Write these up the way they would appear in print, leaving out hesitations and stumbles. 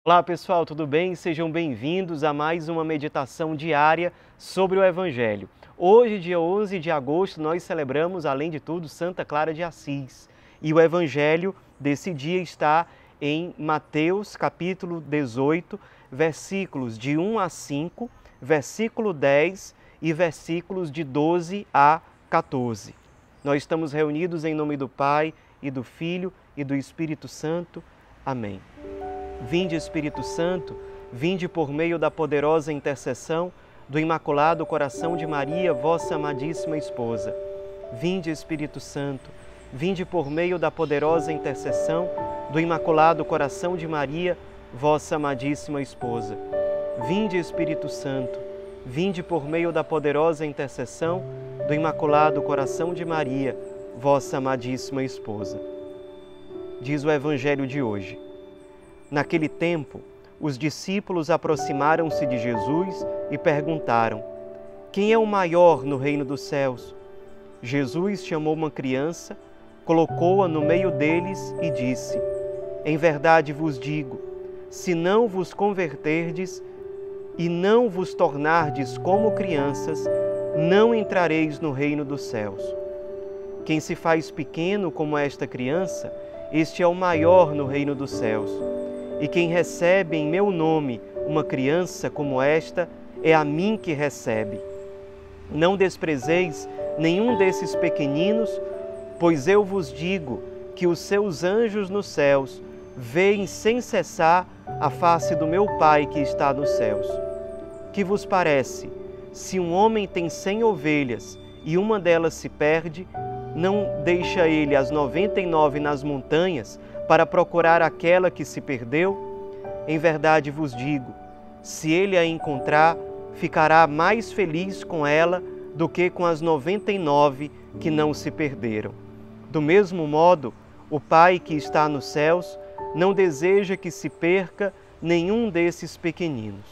Olá pessoal, tudo bem? Sejam bem-vindos a mais uma meditação diária sobre o Evangelho. Hoje, dia 11 de agosto, nós celebramos, além de tudo, Santa Clara de Assis. E o Evangelho desse dia está em Mateus, capítulo 18, versículos de 1 a 5, versículo 10 e versículos de 12 a 14. Nós estamos reunidos em nome do Pai, e do Filho, e do Espírito Santo. Amém. Vinde, Espírito Santo, vinde por meio da poderosa intercessão do Imaculado Coração de Maria, vossa amadíssima esposa. Vinde, Espírito Santo, vinde por meio da poderosa intercessão do Imaculado Coração de Maria, vossa amadíssima esposa. Vinde, Espírito Santo, vinde por meio da poderosa intercessão do Imaculado Coração de Maria, vossa amadíssima esposa. Diz o Evangelho de hoje. Naquele tempo, os discípulos aproximaram-se de Jesus e perguntaram: quem é o maior no reino dos céus? Jesus chamou uma criança, colocou-a no meio deles e disse: em verdade vos digo, se não vos converterdes e não vos tornardes como crianças, não entrareis no reino dos céus. Quem se faz pequeno como esta criança, este é o maior no reino dos céus. E quem recebe em meu nome uma criança como esta, é a mim que recebe. Não desprezeis nenhum desses pequeninos, pois eu vos digo que os seus anjos nos céus veem sem cessar a face do meu Pai que está nos céus. Que vos parece? Se um homem tem 100 ovelhas e uma delas se perde, não deixa ele as 99 nas montanhas para procurar aquela que se perdeu? Em verdade vos digo, se ele a encontrar, ficará mais feliz com ela do que com as 99 que não se perderam. Do mesmo modo, o Pai que está nos céus não deseja que se perca nenhum desses pequeninos.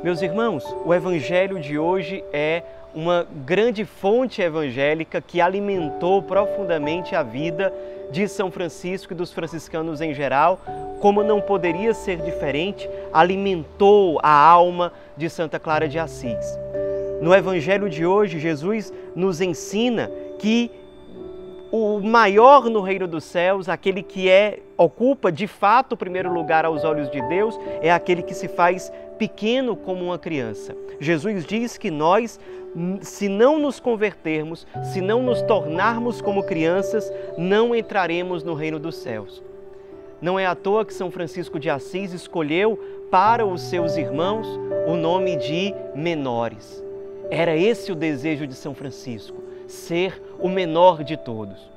Meus irmãos, o Evangelho de hoje é uma grande fonte evangélica que alimentou profundamente a vida de São Francisco e dos franciscanos em geral, como não poderia ser diferente, alimentou a alma de Santa Clara de Assis. No Evangelho de hoje, Jesus nos ensina que o maior no reino dos céus, aquele que ocupa de fato o primeiro lugar aos olhos de Deus, é aquele que se faz pequeno como uma criança. Jesus diz que nós, se não nos convertermos, se não nos tornarmos como crianças, não entraremos no reino dos céus. Não é à toa que São Francisco de Assis escolheu para os seus irmãos o nome de menores. Era esse o desejo de São Francisco, ser o menor de todos.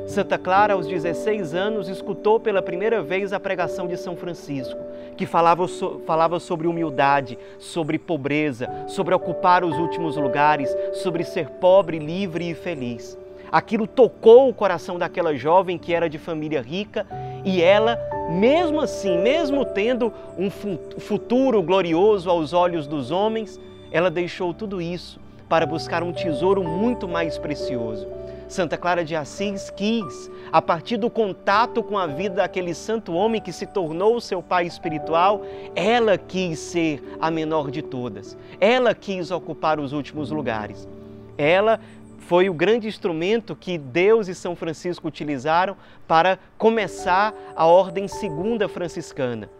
Santa Clara, aos 16 anos, escutou pela primeira vez a pregação de São Francisco, que falava sobre humildade, sobre pobreza, sobre ocupar os últimos lugares, sobre ser pobre, livre e feliz. Aquilo tocou o coração daquela jovem que era de família rica e ela, mesmo assim, mesmo tendo um futuro glorioso aos olhos dos homens, ela deixou tudo isso para buscar um tesouro muito mais precioso. Santa Clara de Assis quis, a partir do contato com a vida daquele santo homem que se tornou seu pai espiritual, ela quis ser a menor de todas. Ela quis ocupar os últimos lugares. Ela foi o grande instrumento que Deus e São Francisco utilizaram para começar a ordem segunda franciscana.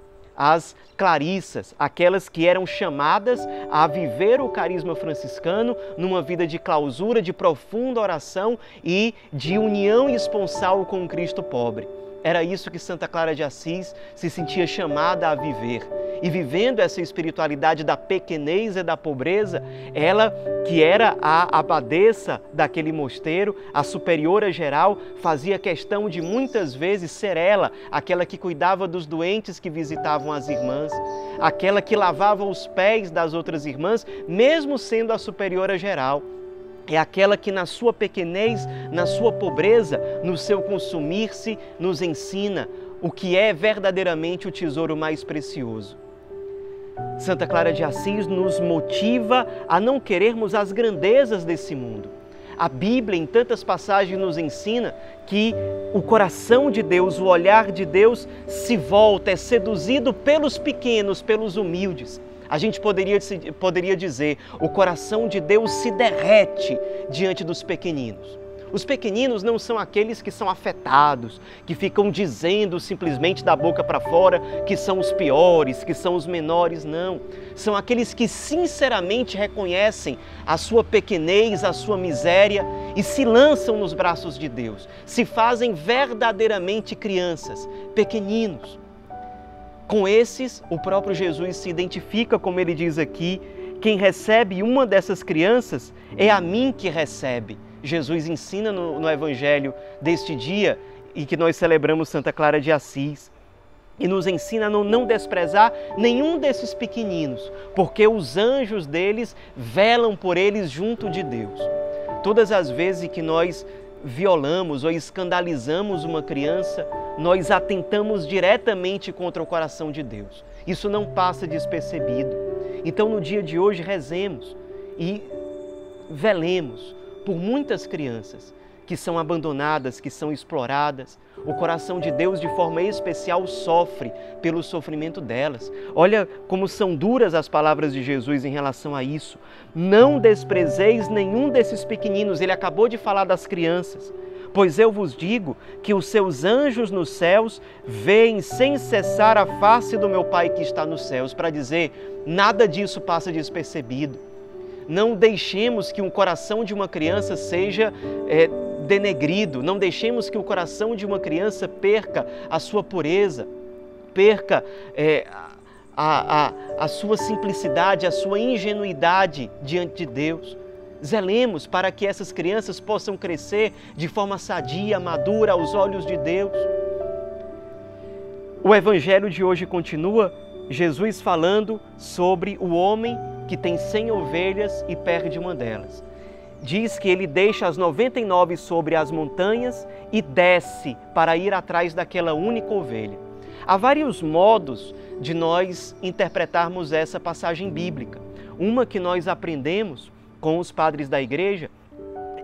As clarissas, aquelas que eram chamadas a viver o carisma franciscano numa vida de clausura, de profunda oração e de união esponsal com o Cristo pobre. Era isso que Santa Clara de Assis se sentia chamada a viver. E vivendo essa espiritualidade da pequenez e da pobreza, ela, que era a abadesa daquele mosteiro, a superiora geral, fazia questão de muitas vezes ser ela, aquela que cuidava dos doentes que visitavam as irmãs, aquela que lavava os pés das outras irmãs, mesmo sendo a superiora geral. É aquela que na sua pequenez, na sua pobreza, no seu consumir-se, nos ensina o que é verdadeiramente o tesouro mais precioso. Santa Clara de Assis nos motiva a não querermos as grandezas desse mundo, A Bíblia, em tantas passagens, nos ensina que o coração de Deus, o olhar de Deus se volta, é seduzido pelos pequenos, pelos humildes. A gente poderia dizer, o coração de Deus se derrete diante dos pequeninos. Os pequeninos não são aqueles que são afetados, que ficam dizendo simplesmente da boca para fora que são os piores, que são os menores, não. São aqueles que sinceramente reconhecem a sua pequenez, a sua miséria e se lançam nos braços de Deus, se fazem verdadeiramente crianças, pequeninos. Com esses, o próprio Jesus se identifica, como ele diz aqui, quem recebe uma dessas crianças é a mim que recebe. Jesus ensina no Evangelho deste dia e que nós celebramos Santa Clara de Assis. E nos ensina a não desprezar nenhum desses pequeninos, porque os anjos deles velam por eles junto de Deus. Todas as vezes que nós violamos ou escandalizamos uma criança, nós atentamos diretamente contra o coração de Deus. Isso não passa despercebido. Então, no dia de hoje, rezemos e velemos por muitas crianças que são abandonadas, que são exploradas. O coração de Deus, de forma especial, sofre pelo sofrimento delas. Olha como são duras as palavras de Jesus em relação a isso. Não desprezeis nenhum desses pequeninos. Ele acabou de falar das crianças. Pois eu vos digo que os seus anjos nos céus veem sem cessar a face do meu Pai que está nos céus. Para dizer, nada disso passa despercebido. Não deixemos que o coração de uma criança seja denegrido, não deixemos que o coração de uma criança perca a sua pureza, perca a sua simplicidade, a sua ingenuidade diante de Deus. Zelemos para que essas crianças possam crescer de forma sadia, madura aos olhos de Deus. O Evangelho de hoje continua, Jesus falando sobre o homem que tem 100 ovelhas e perde uma delas. Diz que ele deixa as 99 sobre as montanhas e desce para ir atrás daquela única ovelha. Há vários modos de nós interpretarmos essa passagem bíblica. Uma que nós aprendemos com os padres da igreja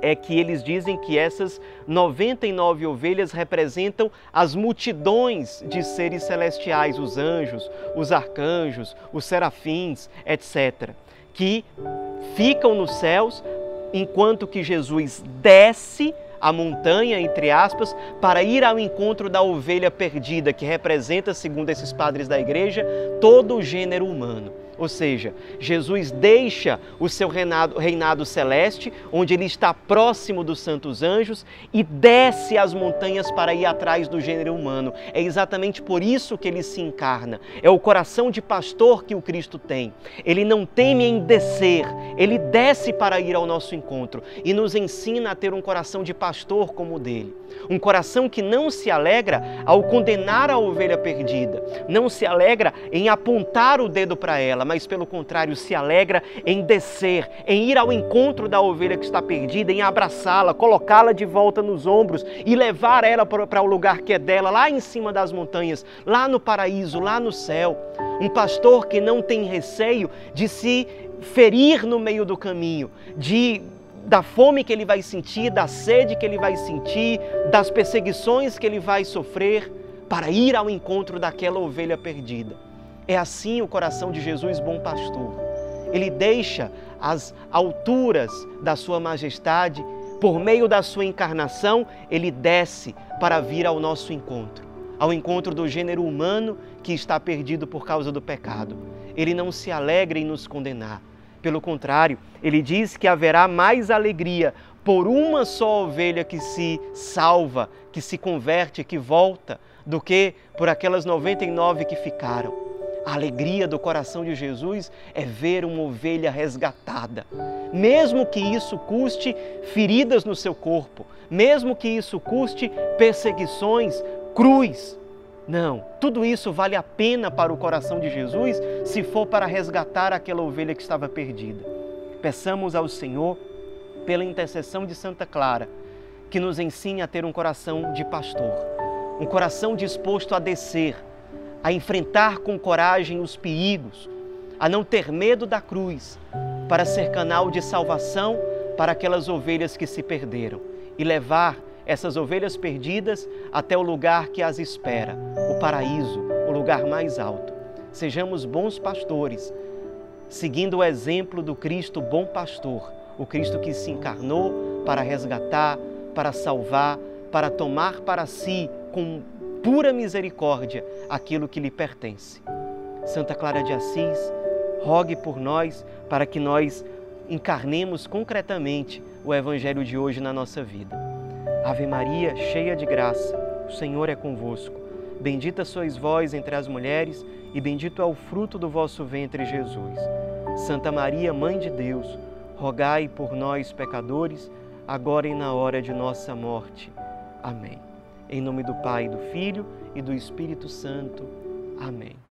é que eles dizem que essas 99 ovelhas representam as multidões de seres celestiais, os anjos, os arcanjos, os serafins, etc., que ficam nos céus enquanto que Jesus desce a montanha, entre aspas, para ir ao encontro da ovelha perdida, que representa, segundo esses padres da igreja, todo o gênero humano. Ou seja, Jesus deixa o seu reinado celeste, onde ele está próximo dos santos anjos, e desce as montanhas para ir atrás do gênero humano. É exatamente por isso que ele se encarna. É o coração de pastor que o Cristo tem. Ele não teme em descer, ele desce para ir ao nosso encontro e nos ensina a ter um coração de pastor como o dele. Um coração que não se alegra ao condenar a ovelha perdida, não se alegra em apontar o dedo para ela, mas pelo contrário, se alegra em descer, em ir ao encontro da ovelha que está perdida, em abraçá-la, colocá-la de volta nos ombros e levar ela para o lugar que é dela, lá em cima das montanhas, lá no paraíso, lá no céu. Um pastor que não tem receio de se ferir no meio do caminho, da fome que ele vai sentir, da sede que ele vai sentir, das perseguições que ele vai sofrer, para ir ao encontro daquela ovelha perdida. É assim o coração de Jesus, bom pastor. Ele deixa as alturas da sua majestade, por meio da sua encarnação, ele desce para vir ao nosso encontro, ao encontro do gênero humano que está perdido por causa do pecado. Ele não se alegra em nos condenar. Pelo contrário, ele diz que haverá mais alegria por uma só ovelha que se salva, que se converte, que volta, do que por aquelas 99 que ficaram. A alegria do coração de Jesus é ver uma ovelha resgatada. Mesmo que isso custe feridas no seu corpo, mesmo que isso custe perseguições, cruz. Não, tudo isso vale a pena para o coração de Jesus se for para resgatar aquela ovelha que estava perdida. Peçamos ao Senhor, pela intercessão de Santa Clara, que nos ensine a ter um coração de pastor, um coração disposto a descer, a enfrentar com coragem os perigos, a não ter medo da cruz, para ser canal de salvação para aquelas ovelhas que se perderam e levar essas ovelhas perdidas até o lugar que as espera, o paraíso, o lugar mais alto. Sejamos bons pastores, seguindo o exemplo do Cristo bom pastor, o Cristo que se encarnou para resgatar, para salvar, para tomar para si com pura misericórdia aquilo que lhe pertence. Santa Clara de Assis, rogue por nós para que nós encarnemos concretamente o Evangelho de hoje na nossa vida. Ave Maria, cheia de graça, o Senhor é convosco. Bendita sois vós entre as mulheres e bendito é o fruto do vosso ventre, Jesus. Santa Maria, Mãe de Deus, rogai por nós, pecadores, agora e na hora de nossa morte. Amém. Em nome do Pai, do Filho e do Espírito Santo. Amém.